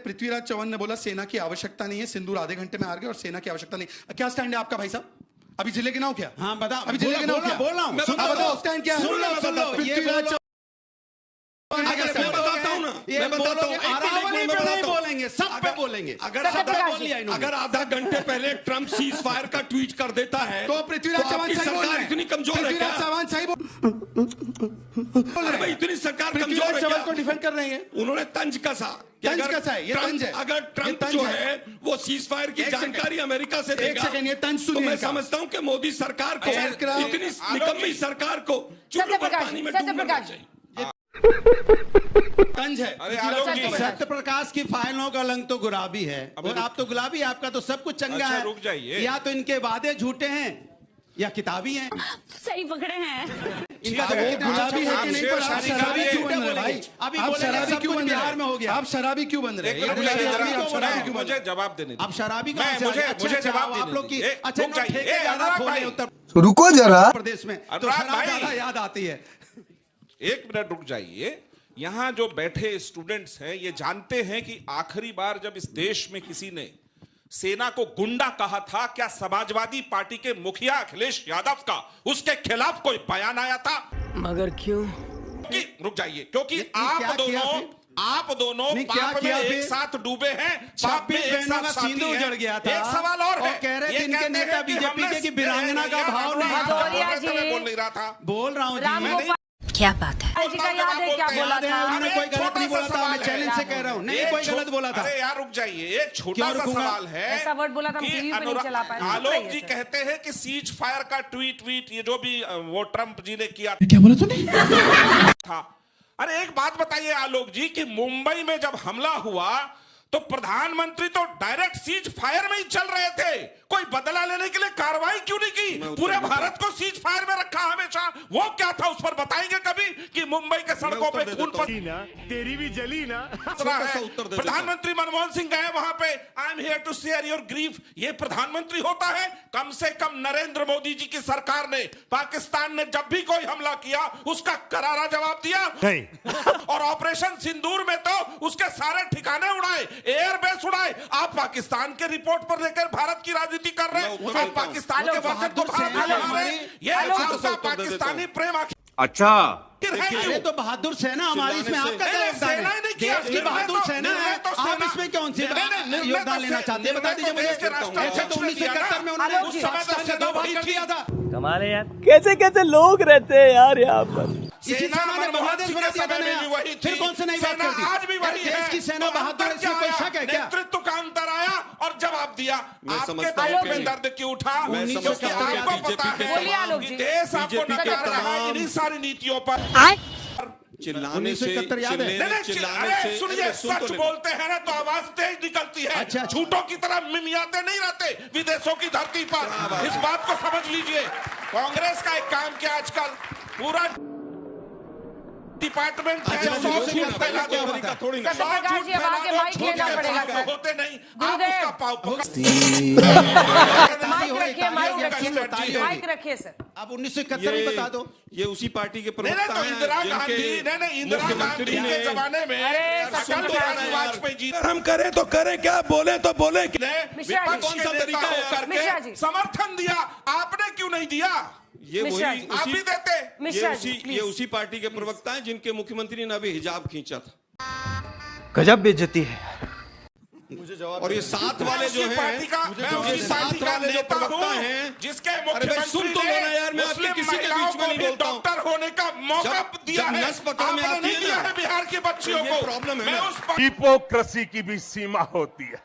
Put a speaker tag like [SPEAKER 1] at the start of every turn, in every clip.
[SPEAKER 1] पृथ्वीराज चौहान ने बोला सेना की आवश्यकता नहीं है, सिंदूर आधे घंटे में हार गए और सेना की आवश्यकता नहीं। क्या स्टैंड है आपका भाई साहब? अभी जिले के नाम क्या?
[SPEAKER 2] हाँ बता,
[SPEAKER 1] अभी जिले के नाम क्या?
[SPEAKER 2] बोल रहा हूँ,
[SPEAKER 1] बताओ स्टैंड क्या है? पृथ्वीराज चौहान
[SPEAKER 2] नहीं बोलेंगे, सब पे बोलेंगे।
[SPEAKER 3] अगर आधा घंटे पहले ट्रंप सीज फायर का ट्वीट कर देता है
[SPEAKER 1] तो पृथ्वीराज चौहान सही बोल रहे हैं।
[SPEAKER 3] इतनी कमजोर है क्या?
[SPEAKER 1] पृथ्वीराज चौहान सही बोल
[SPEAKER 3] रहे, इतनी सरकार कमजोर
[SPEAKER 1] पृथ्वीराज
[SPEAKER 3] है
[SPEAKER 1] चौहान
[SPEAKER 3] क्या?
[SPEAKER 1] को डिफेंड कर रहे हैं।
[SPEAKER 3] उन्होंने तंज कसा।
[SPEAKER 1] तंज कसा है, ये तंज है।
[SPEAKER 3] अगर ट्रंप जो है वो सीज फायर की जानकारी अमेरिका से देगा,
[SPEAKER 1] एक सेकंड, ये तंज
[SPEAKER 3] तो
[SPEAKER 1] सुनिए।
[SPEAKER 3] मैं समझता हूँ कि मोदी सरकार को, इतनी निकम्मी सरकार को चुल्लू पर पानी में डूबना चाहिए।
[SPEAKER 1] तंज है।
[SPEAKER 2] सत्य प्रकाश की फाइलों का रंग तो गुलाबी है और आप तो गुलाबी, आपका तो सब कुछ चंगा है।
[SPEAKER 3] रुक जाइए,
[SPEAKER 2] या तो इनके वादे झूठे हैं या किताबी हैं।
[SPEAKER 4] सही पकड़े हैं।
[SPEAKER 2] इनका गुलाबी है कि नहीं, पर आप शराबी क्यों बन रहे भाई? अभी आप शराबी क्यों बन बिहार में हो गया?
[SPEAKER 1] आप शराबी क्यों बन रहे हैं?
[SPEAKER 3] मुझे जवाब देने
[SPEAKER 2] आप शराबी का
[SPEAKER 3] मुझे जवाब
[SPEAKER 2] आप लोग की
[SPEAKER 3] दीजिए।
[SPEAKER 2] अच्छा ठेके ज्यादा खोले उत्तर
[SPEAKER 5] रुको जरा
[SPEAKER 2] प्रदेश में, तो शराब ज्यादा याद आती है।
[SPEAKER 6] एक मिनट रुक जाइए। यहां जो बैठे स्टूडेंट्स हैं ये जानते हैं कि आखिरी बार जब इस देश में किसी ने सेना को गुंडा कहा था, क्या समाजवादी पार्टी के मुखिया अखिलेश यादव का उसके खिलाफ कोई बयान आया था?
[SPEAKER 5] मगर क्यों?
[SPEAKER 6] रुक जाइए, क्योंकि आप दोनों पाप में एक साथ डूबे हैं, पाप में एक साथ
[SPEAKER 2] सिंदूर जड़ गया था।
[SPEAKER 6] एक सवाल और है,
[SPEAKER 2] कह रहे थे इनके नेता बीजेपी के कि वीरांगना का भाव नहीं
[SPEAKER 6] बोल नहीं रहा था।
[SPEAKER 2] बोल रहा हूँ जी,
[SPEAKER 4] क्या बात है जी का याद है क्या बोला था?
[SPEAKER 2] उन्होंने कोई गलत नहीं बोला था, मैं चैलेंज से कह रहा हूँ, नहीं कोई गलत बोला था।
[SPEAKER 6] अरे यार रुक जाइए, एक छोटा सा सवाल है।
[SPEAKER 4] ऐसा वर्ड बोला था, टीवी पे नहीं चला पाए।
[SPEAKER 6] आलोक जी कहते हैं कि सीज फायर का ट्वीट ये जो भी वो ट्रंप जी ने किया
[SPEAKER 1] क्या बोला तूने?
[SPEAKER 6] था। अरे एक बात बताइए आलोक जी कि मुंबई में जब हमला हुआ तो प्रधानमंत्री तो डायरेक्ट सीज फायर में ही चल रहे थे, कोई बदला लेने के लिए कार्रवाई क्यों नहीं की? पूरे भारत को सीज फायर में रखा हमेशा, वो क्या था उस पर बताएंगे कभी कि मुंबई के सड़कों पे खून पर
[SPEAKER 3] तेरी भी जली ना।
[SPEAKER 6] प्रधानमंत्री मनमोहन सिंह गए वहां पे, I am here to share your grief. ये प्रधानमंत्री होता है? कम से कम नरेंद्र मोदी जी की सरकार ने पाकिस्तान ने जब भी कोई हमला किया उसका करारा जवाब दिया और ऑपरेशन सिंदूर में तो उसके सारे ठिकाने उड़ाए, एयरबेस उड़ाए। आप पाकिस्तान के रिपोर्ट पर लेकर भारत की राजनीति कर रहे हैं, आप पाकिस्तान के वचन को भारत में ला रहे हैं। ये आपका पाकिस्तानी प्रेम
[SPEAKER 3] अच्छा
[SPEAKER 2] अरे तो बहादुर सेना हमारी, इसमें आपका क्या योगदान है? देश की बहादुर सेना है, आप इसमें कौन सी योगदान लेना चाहते हैं? बता दीजिए मुझे। ऐसे तो 1971 में उन्होंने उस पाकिस्तान ने 2 भाग कर दिया था।
[SPEAKER 5] कमाल है यार, कैसे कैसे लोग रहते हैं यार यहाँ पर।
[SPEAKER 2] इसी सेना ने बांग्लादेश बना दिया था नया, फिर कौन से नई बात कर दी?
[SPEAKER 6] आज भी वही है।
[SPEAKER 2] देश की सेना बहादुर है, इसमें कोई शक है क्या?
[SPEAKER 6] नेतृत्व का अंतर आया और जवाब दिया। आपके
[SPEAKER 3] समझता
[SPEAKER 6] दिल में दर्द क्यों उठा? क्योंकि आपको पता है कि देश आपको नकार रहा है इन्हीं सारी नीतियों पर।
[SPEAKER 3] चिल्लाने से
[SPEAKER 6] सुनिए, सच बोलते हैं ना तो आवाज तेज निकलती है।
[SPEAKER 2] अच्छा।
[SPEAKER 6] झूठों की तरह मिमियाते नहीं रहते विदेशों की धरती पर। इस बात को समझ लीजिए। कांग्रेस का एक काम क्या आजकल पूरा डिपार्टमेंट झूठ फैला दो, होते नहीं। आप उसका पाव
[SPEAKER 4] माइक रखिए सर।
[SPEAKER 2] आप 1971 में बता दो।
[SPEAKER 3] ये उसी पार्टी के प्रवक्ता हैं
[SPEAKER 6] इंदिरा गांधी के जमाने में अटल बिहारी वाजपेयी जी।
[SPEAKER 3] हम करें तो करें क्या, बोले तो बोले क्या?
[SPEAKER 6] विपक्ष
[SPEAKER 3] कौन सा
[SPEAKER 6] के
[SPEAKER 3] तरीका
[SPEAKER 6] नेता
[SPEAKER 3] है?
[SPEAKER 6] होकर के समर्थन दिया, आपने क्यों नहीं दिया?
[SPEAKER 3] ये वही
[SPEAKER 6] आप भी देते।
[SPEAKER 3] ये उसी पार्टी के प्रवक्ता हैं जिनके मुख्यमंत्री ने अभी हिजाब खींचा था।
[SPEAKER 5] गजब बेइज्जती है।
[SPEAKER 3] और ये साथ वाले जो हैं,
[SPEAKER 6] ये साथ वाले जो प्रवक्ता हैं
[SPEAKER 3] जिसके
[SPEAKER 6] मुख्यमंत्री
[SPEAKER 3] सुन तो लो ना यार, मैं आपके किसी के बीच में नहीं बोलता हूं।
[SPEAKER 6] डॉक्टर होने का मौका दिया है,
[SPEAKER 3] नस पकड़ में आती है
[SPEAKER 6] दिया है बिहार की बच्चियों को।
[SPEAKER 3] प्रॉब्लम है
[SPEAKER 6] मैं
[SPEAKER 3] ना,
[SPEAKER 6] उस
[SPEAKER 7] हिपोक्रेसी की भी सीमा होती है।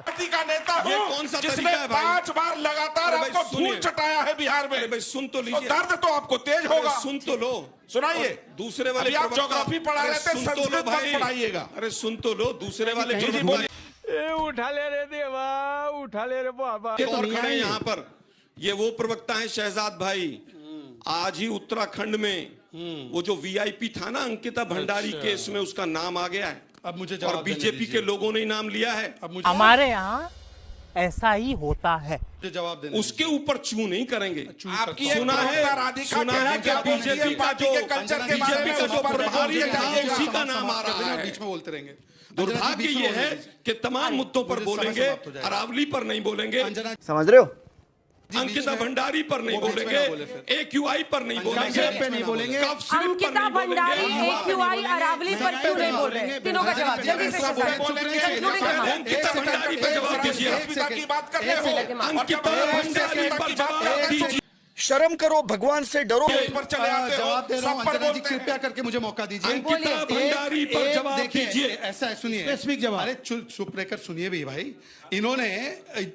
[SPEAKER 6] पार्टी का नेता
[SPEAKER 3] ये
[SPEAKER 6] हूं
[SPEAKER 3] कौन सा
[SPEAKER 6] जिसने
[SPEAKER 3] तरीका है भाई?
[SPEAKER 6] 5 बार लगातार
[SPEAKER 3] अरे भाई
[SPEAKER 6] आपको
[SPEAKER 3] सुनिए।
[SPEAKER 6] धूल चटाया है बिहार में।
[SPEAKER 3] अरे भाई सुन तो लीजिए,
[SPEAKER 6] दर्द तो आपको तेज होगा।
[SPEAKER 3] सुन तो लो,
[SPEAKER 6] सुनाइए।
[SPEAKER 3] दूसरे वाले
[SPEAKER 6] आप ज्योग्राफी पढ़ा रहे थे, संस्कृत मत पढ़ाइएगा।
[SPEAKER 3] अरे सुन तो लो, दूसरे वाले
[SPEAKER 5] उठा ले रे देवा, उठा ले रे बाबा।
[SPEAKER 3] और खड़े यहाँ पर, ये वो प्रवक्ता है शहजाद भाई। आज ही उत्तराखंड में वो जो वीआईपी था ना अंकिता भंडारी केस में, उसका नाम आ गया है।
[SPEAKER 1] अब मुझे
[SPEAKER 3] और बीजेपी के लोगों ने नाम लिया है।
[SPEAKER 8] हमारे यहाँ ऐसा ही होता है।
[SPEAKER 1] जो जवाब देना
[SPEAKER 3] उसके ऊपर चू नहीं करेंगे।
[SPEAKER 6] आपकी एक
[SPEAKER 3] सुना है
[SPEAKER 6] प्रवक्ता राधिका
[SPEAKER 3] सुना है
[SPEAKER 6] कहती
[SPEAKER 3] कि
[SPEAKER 6] है
[SPEAKER 3] बीजेपी का
[SPEAKER 6] पार्टी
[SPEAKER 3] जो
[SPEAKER 6] के कल्चर के बारे
[SPEAKER 3] बीजेपी
[SPEAKER 6] में
[SPEAKER 3] का
[SPEAKER 6] उस
[SPEAKER 3] जो
[SPEAKER 6] पर
[SPEAKER 3] प्रभारी
[SPEAKER 6] बोलिए
[SPEAKER 3] है
[SPEAKER 6] जाइएगा।
[SPEAKER 3] उसी का नाम आ रहा है।
[SPEAKER 1] बीच में बोलते रहेंगे।
[SPEAKER 3] दुर्भाग्य ये है कि तमाम मुद्दों पर
[SPEAKER 1] मुझे समय
[SPEAKER 3] बोलेंगे,
[SPEAKER 1] समाप्त हो जाएगा।
[SPEAKER 3] अरावली पर नहीं बोलेंगे,
[SPEAKER 1] अंजना
[SPEAKER 9] समझ रहे हो?
[SPEAKER 3] अंकिता भंडारी पर नहीं
[SPEAKER 1] वो बीच में
[SPEAKER 3] बोलेंगे,
[SPEAKER 1] ना बोले फिर।
[SPEAKER 3] AQI पर नहीं बोलेंगे,
[SPEAKER 2] कब्जे पे नहीं बोलेंगे,
[SPEAKER 3] कफ सिरप पर
[SPEAKER 4] अंकिता
[SPEAKER 3] नहीं
[SPEAKER 4] भंडारी
[SPEAKER 3] बोलेंगे,
[SPEAKER 4] AQI अरावली पर क्यों नहीं बोल रहे? तीनों का जवाब जल्दी से
[SPEAKER 3] अंकिता भंडारी पर जवाब दीजिए।
[SPEAKER 6] की बात कर रहे हो
[SPEAKER 3] अंकिता भंडारी पर जवाब दीजिए।
[SPEAKER 9] शर्म करो, भगवान से डरो।
[SPEAKER 6] पर चले आते हो,
[SPEAKER 1] जवाब दे रहा हूं
[SPEAKER 6] सब पर
[SPEAKER 1] अंजना जी,
[SPEAKER 6] बोलते हैं।
[SPEAKER 1] कृपया करके मुझे मौका दीजिए।
[SPEAKER 3] अंकिता भंडारी पर जवाब
[SPEAKER 1] देखिए,
[SPEAKER 3] दीजिए।
[SPEAKER 1] ऐसा है, सुनिए
[SPEAKER 2] Specific जवाब।
[SPEAKER 1] अरे चुप रहकर सुनिए भी भाई। इन्होंने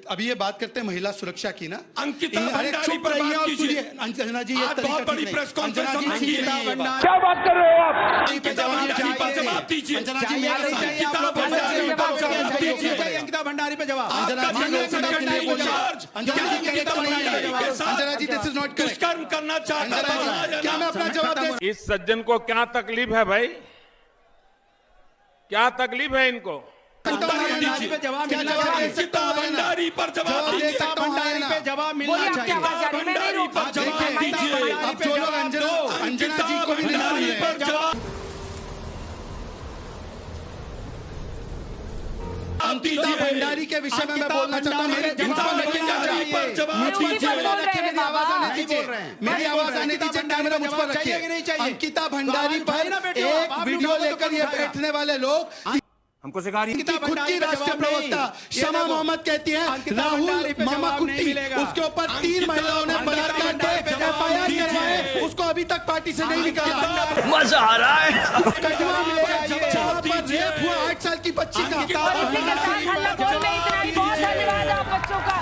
[SPEAKER 1] अभी ये बात करते हैं महिला सुरक्षा की ना,
[SPEAKER 3] अंकिता
[SPEAKER 1] अरे
[SPEAKER 3] भंडारी
[SPEAKER 1] चुप
[SPEAKER 3] पर
[SPEAKER 1] रहिए
[SPEAKER 3] बात
[SPEAKER 1] और
[SPEAKER 3] कीजिए।
[SPEAKER 1] सुनिए। अंजना जी ये
[SPEAKER 3] आज
[SPEAKER 1] तरीका
[SPEAKER 3] बहुत बड़ी
[SPEAKER 1] ठीक नहीं।
[SPEAKER 3] प्रेस कॉन्फ्रेंस
[SPEAKER 1] अंजना जी,
[SPEAKER 3] हमने की
[SPEAKER 1] ठीक
[SPEAKER 3] है।
[SPEAKER 1] नहीं ये बात।
[SPEAKER 7] क्या बात कर रहे हो आप?
[SPEAKER 3] अंकिता भंडारी पर जवाब दीजिए।
[SPEAKER 1] अंजना जी
[SPEAKER 2] चाहिए
[SPEAKER 1] मेरा
[SPEAKER 2] नहीं चाहिए, आप
[SPEAKER 3] अंकिता
[SPEAKER 2] लोग
[SPEAKER 3] भंडारी पर जवाब दीजिए।
[SPEAKER 2] चाहिए अंकिता भंडारी पे जवाब।
[SPEAKER 1] अंजना जी
[SPEAKER 3] आपका
[SPEAKER 1] लोग
[SPEAKER 3] जनरल
[SPEAKER 1] के लिए
[SPEAKER 3] सेक्रेटरी
[SPEAKER 1] बोलिए।
[SPEAKER 3] इंचार्ज
[SPEAKER 1] अंजना जी
[SPEAKER 3] अंकिता
[SPEAKER 1] कहता नहीं
[SPEAKER 3] भंडारी के
[SPEAKER 1] है।
[SPEAKER 3] साथ
[SPEAKER 1] अंजना जी दिस इज नॉट करेक्ट।
[SPEAKER 3] दुष्कर्म करना चाहता
[SPEAKER 1] अंजना
[SPEAKER 3] था।
[SPEAKER 1] जी क्या मैं अपना जवाब दे
[SPEAKER 7] इस सज्जन को क्या तकलीफ है भाई? क्या तकलीफ है इनको?
[SPEAKER 2] भंडारी पे जवाब
[SPEAKER 1] क्या
[SPEAKER 2] मिलना
[SPEAKER 1] जवाब
[SPEAKER 2] चाहिए।
[SPEAKER 1] दे सकता हूं
[SPEAKER 3] भंडारी पर जवाब
[SPEAKER 1] जवाब दे
[SPEAKER 3] दीजिए।
[SPEAKER 1] सकता हूं
[SPEAKER 2] भंडारी
[SPEAKER 1] ना।
[SPEAKER 2] पे जवाब मिलना
[SPEAKER 4] बोलिए, आपकी
[SPEAKER 2] चाहिए।
[SPEAKER 4] आवाज आ रही है, मैं नहीं रोक
[SPEAKER 3] पर जवाब
[SPEAKER 4] सकती।
[SPEAKER 3] दीजिए।
[SPEAKER 1] अब जो लोग अंजना जी को भी नहीं सुन रहे हैं। अंकिता भंडारी के विषय में मैं बोलना चाहता हूँ। मेरे
[SPEAKER 2] अंकिता
[SPEAKER 1] जवाब
[SPEAKER 2] भंडारी
[SPEAKER 1] लेकिन
[SPEAKER 3] पर जवाब
[SPEAKER 1] मुझ पर
[SPEAKER 3] दीजिए।
[SPEAKER 1] कैमरा रखिए, मेरी आवाज आने
[SPEAKER 2] नहीं
[SPEAKER 1] दीजिए।
[SPEAKER 2] बोल रहे हैं।
[SPEAKER 1] मेरी
[SPEAKER 2] नहीं बोल
[SPEAKER 1] आवाज
[SPEAKER 2] रहे हैं।
[SPEAKER 1] आने दीजिए,
[SPEAKER 2] अंकिता
[SPEAKER 1] कैमरा मुझ पर
[SPEAKER 2] भंडारी चाहिए कि नहीं
[SPEAKER 1] रखिए।
[SPEAKER 2] चाहिए?
[SPEAKER 1] अंकिता भंडारी
[SPEAKER 2] तो
[SPEAKER 1] पर
[SPEAKER 2] ना बेटे,
[SPEAKER 1] एक
[SPEAKER 2] आप
[SPEAKER 1] वीडियो
[SPEAKER 2] लोगों को
[SPEAKER 1] लेकर
[SPEAKER 2] तो
[SPEAKER 1] ये
[SPEAKER 2] उठाएगा।
[SPEAKER 1] बैठने वाले लोग
[SPEAKER 9] हमको सिखा रही
[SPEAKER 1] इनकी खुद
[SPEAKER 2] भंडारी
[SPEAKER 1] की
[SPEAKER 2] पे
[SPEAKER 1] राष्ट्रीय
[SPEAKER 2] जवाब नहीं।
[SPEAKER 1] प्रवक्ता
[SPEAKER 2] ये
[SPEAKER 1] शमा
[SPEAKER 2] देखो,
[SPEAKER 1] मोहम्मद कहती है
[SPEAKER 2] अंकिता
[SPEAKER 1] राहुल
[SPEAKER 2] भंडारी पे
[SPEAKER 1] मामा
[SPEAKER 2] जवाब नहीं
[SPEAKER 1] कुट्टी
[SPEAKER 2] मिलेगा।
[SPEAKER 1] उसके ऊपर 3
[SPEAKER 3] अंकिता
[SPEAKER 1] महिलाओं ने
[SPEAKER 3] भंडारी
[SPEAKER 1] बलात्कार
[SPEAKER 2] पे
[SPEAKER 1] के
[SPEAKER 2] जवाब
[SPEAKER 1] FIR
[SPEAKER 3] दीजिए।
[SPEAKER 1] करवाए, उसको अभी तक पार्टी से नहीं निकाला।
[SPEAKER 9] मजा आ रहा है।
[SPEAKER 1] कटवा में
[SPEAKER 3] जवाब
[SPEAKER 1] जहां पर
[SPEAKER 3] दीजिए।
[SPEAKER 1] रेप हुआ 8 साल की बच्ची का
[SPEAKER 3] अंकिता
[SPEAKER 4] और इसी के साथ हल्ला बोल में इतना ही बहुत धन्यवाद आप बच्चों का।